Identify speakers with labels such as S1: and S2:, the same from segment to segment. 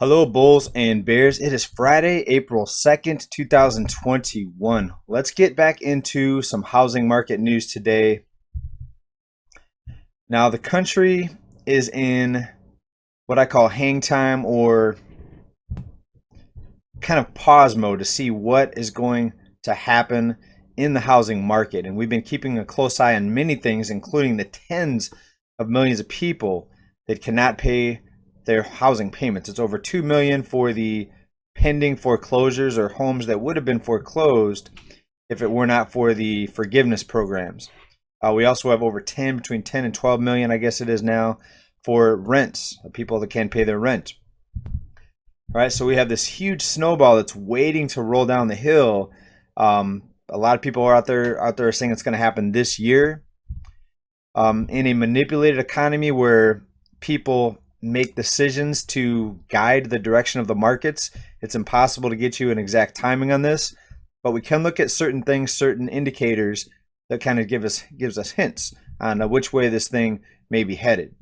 S1: Hello, Bulls and Bears. It is Friday, April 2nd, 2021. Let's get back into some housing market news today. Now, the country is in what I call hang time or kind of pause mode to see what is going to happen in the housing market. And we've been keeping a close eye on many things, including the tens of millions of people that cannot pay their housing payments. It's over 2 million for the pending foreclosures or homes that would have been foreclosed if it were not for the forgiveness programs. We also have over between 10 and 12 million, I guess it is now, for rents, people that can't pay their rent. All right, so we have this huge snowball that's waiting to roll down the hill. A lot of people are out there saying it's going to happen this year. In a manipulated economy where people make decisions to guide the direction of the markets, it's impossible to get you an exact timing on this, but we can look at certain things, certain indicators that kind of gives us hints on which way this thing may be headed.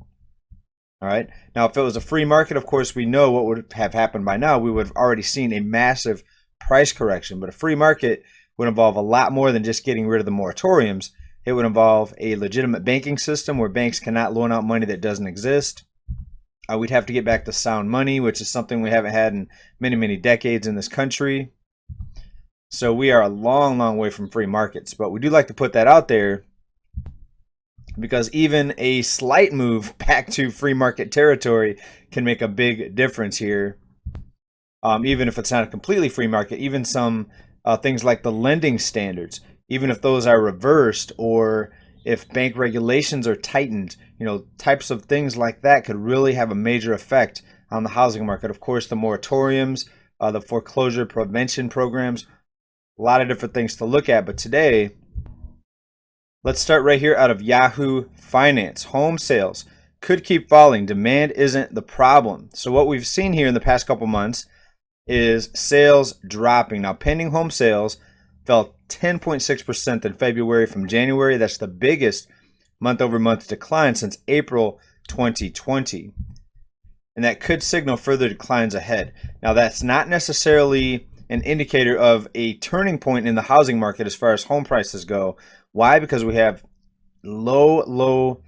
S1: All right. Now, if it was a free market, of course, we know what would have happened by now. We would have already seen a massive price correction, but a free market would involve a lot more than just getting rid of the moratoriums. It would involve a legitimate banking system where banks cannot loan out money that doesn't exist. We'd have to get back to sound money, which is something we haven't had in many, many decades in this country. So we are a long, long way from free markets. But we do like to put that out there because even a slight move back to free market territory can make a big difference here. Even if it's not a completely free market, even some things like the lending standards, even if those are reversed or if bank regulations are tightened, types of things like that could really have a major effect on the housing market. Of course, the moratoriums, the foreclosure prevention programs, a lot of different things to look at. But today, let's start right here out of Yahoo Finance. Home sales could keep falling. Demand isn't the problem. So what we've seen here in the past couple months is sales dropping. Now, pending home sales fell 10.6% in February from January. That's the biggest month-over-month decline since April 2020. And that could signal further declines ahead. Now, that's not necessarily an indicator of a turning point in the housing market as far as home prices go. Why? Because we have low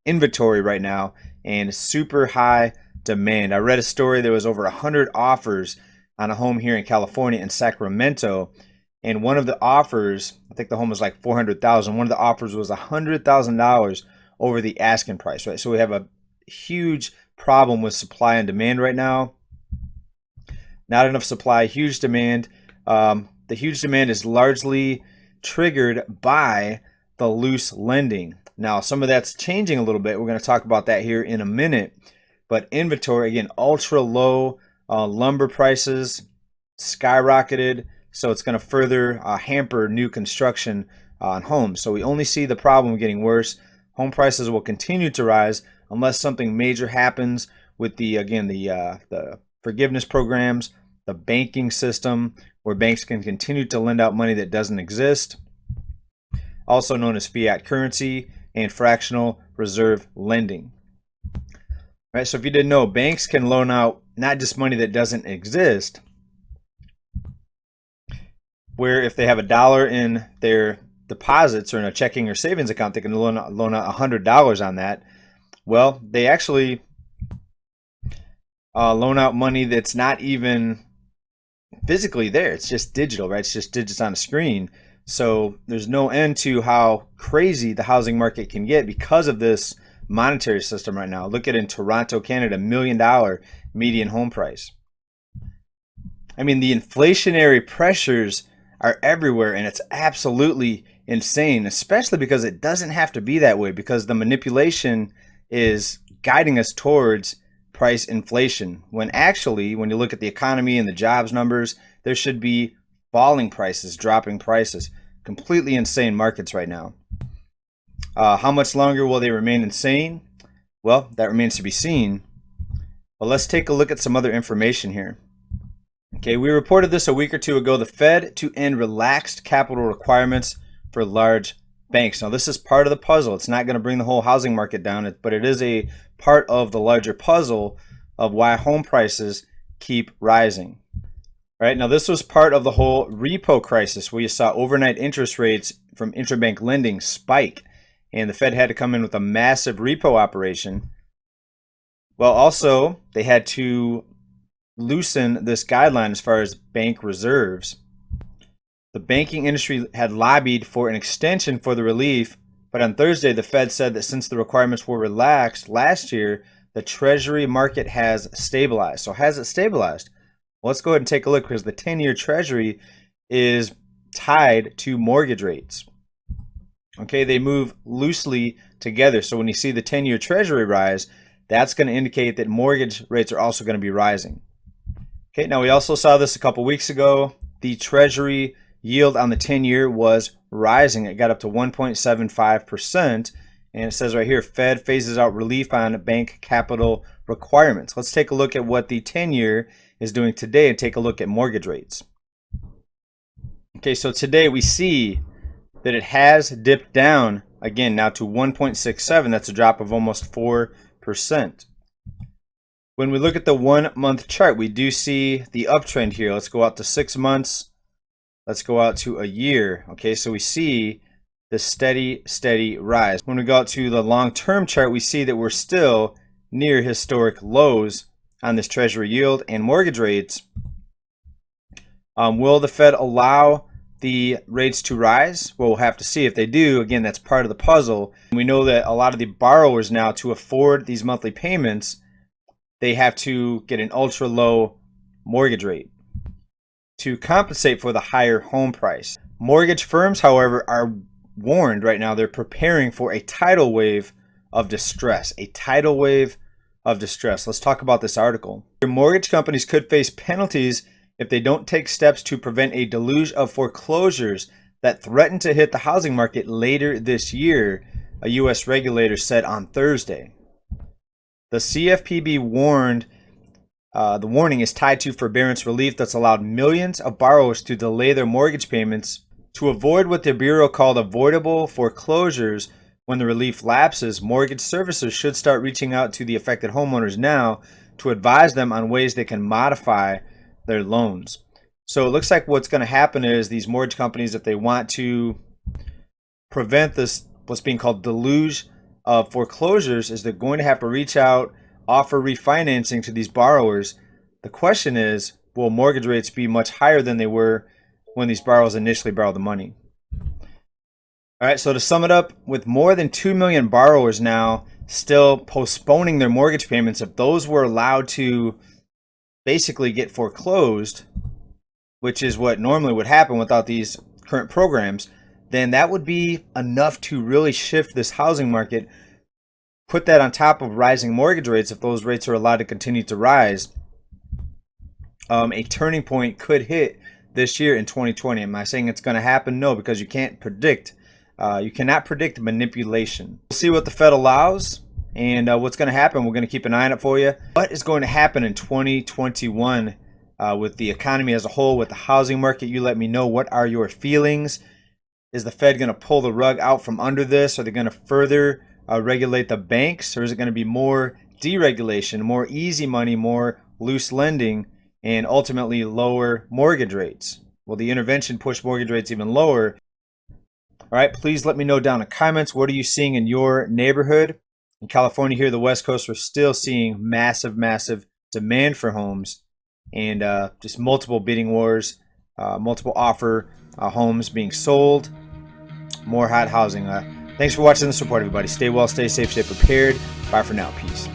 S1: inventory right now and super high demand. I read a story, there was over 100 offers on a home here in California in Sacramento. And one of the offers, I think the home was like $400,000. One of the offers was $100,000 over the asking price, right? So we have a huge problem with supply and demand right now. Not enough supply, huge demand. The huge demand is largely triggered by the loose lending. Now, some of that's changing a little bit. We're going to talk about that here in a minute. But inventory, again, ultra low. Lumber prices skyrocketed. So it's going to further hamper new construction on homes. So we only see the problem getting worse. Home prices will continue to rise unless something major happens with the forgiveness programs, the banking system, where banks can continue to lend out money that doesn't exist, also known as fiat currency and fractional reserve lending. All right, so if you didn't know, banks can loan out not just money that doesn't exist, where if they have $1 in their deposits or in a checking or savings account, they can loan out $100 on that. Well, they actually loan out money that's not even physically there. It's just digital, right? It's just digits on a screen. So there's no end to how crazy the housing market can get because of this monetary system right now. Look at in Toronto, Canada, $1 million median home price. I mean, the inflationary pressures are everywhere, and it's absolutely insane, especially because it doesn't have to be that way, because the manipulation is guiding us towards price inflation, when actually, when you look at the economy and the jobs numbers, there should be falling prices, dropping prices. Completely insane markets right now. How much longer will they remain insane? Well, that remains to be seen. But let's take a look at some other information here. Okay, we reported this a week or two ago, the Fed to end relaxed capital requirements for large banks. Now, this is part of the puzzle. It's not going to bring the whole housing market down, but it is a part of the larger puzzle of why home prices keep rising. All right, now this was part of the whole repo crisis where you saw overnight interest rates from interbank lending spike, and the Fed had to come in with a massive repo operation. Well, also, they had to loosen this guideline as far as bank reserves. The banking industry had lobbied for an extension for the relief, but on Thursday, the Fed said that since the requirements were relaxed last year, the Treasury market has stabilized. So has it stabilized? Well, let's go ahead and take a look, because the 10-year Treasury is tied to mortgage rates. Okay, they move loosely together. So when you see the 10-year Treasury rise, that's going to indicate that mortgage rates are also going to be rising. Okay, now we also saw this a couple weeks ago. The Treasury yield on the 10-year was rising. It got up to 1.75%. And it says right here, Fed phases out relief on bank capital requirements. Let's take a look at what the 10-year is doing today and take a look at mortgage rates. Okay, so today we see that it has dipped down again now to 1.67. That's a drop of almost 4%. When we look at the 1 month chart, we do see the uptrend here. Let's go out to 6 months. Let's go out to a year. Okay, so we see the steady rise. When we go out to the long-term chart, we see that we're still near historic lows on this Treasury yield and mortgage rates. Will the Fed allow the rates to rise? Well, we'll have to see. If they do, again, that's part of the puzzle. We know that a lot of the borrowers now, to afford these monthly payments, they have to get an ultra low mortgage rate to compensate for the higher home price. Mortgage firms, however, are warned right now. They're preparing for a tidal wave of distress. A tidal wave of distress. Let's talk about this article. Mortgage companies could face penalties if they don't take steps to prevent a deluge of foreclosures that threaten to hit the housing market later this year, a U.S. regulator said on Thursday. The CFPB warned the warning is tied to forbearance relief that's allowed millions of borrowers to delay their mortgage payments to avoid what the Bureau called avoidable foreclosures. When the relief lapses, mortgage servicers should start reaching out to the affected homeowners now to advise them on ways they can modify their loans. So it looks like what's going to happen is these mortgage companies, if they want to prevent this, what's being called deluge of foreclosures, is they're going to have to reach out, offer refinancing to these borrowers. The question is, will mortgage rates be much higher than they were when these borrowers initially borrowed the money? All right, so to sum it up, with more than 2 million borrowers now still postponing their mortgage payments, if those were allowed to basically get foreclosed, which is what normally would happen without these current programs, then that would be enough to really shift this housing market. Put that on top of rising mortgage rates. If those rates are allowed to continue to rise, a turning point could hit this year in 2020. Am I saying it's going to happen? No, because you can't predict. You cannot predict manipulation. We'll see what the Fed allows and what's going to happen. We're going to keep an eye on it for you. What is going to happen in 2021 with the economy as a whole, with the housing market? You let me know. What are your feelings? Is the Fed going to pull the rug out from under this? Are they going to further regulate the banks? Or is it going to be more deregulation, more easy money, more loose lending, and ultimately lower mortgage rates? Will the intervention push mortgage rates even lower? All right, please let me know down in the comments. What are you seeing in your neighborhood? In California here, the West Coast, we're still seeing massive demand for homes, and just multiple bidding wars, multiple offer homes being sold, more hot housing. Thanks for watching this report, everybody. Stay well, stay safe, stay prepared. Bye for now. Peace.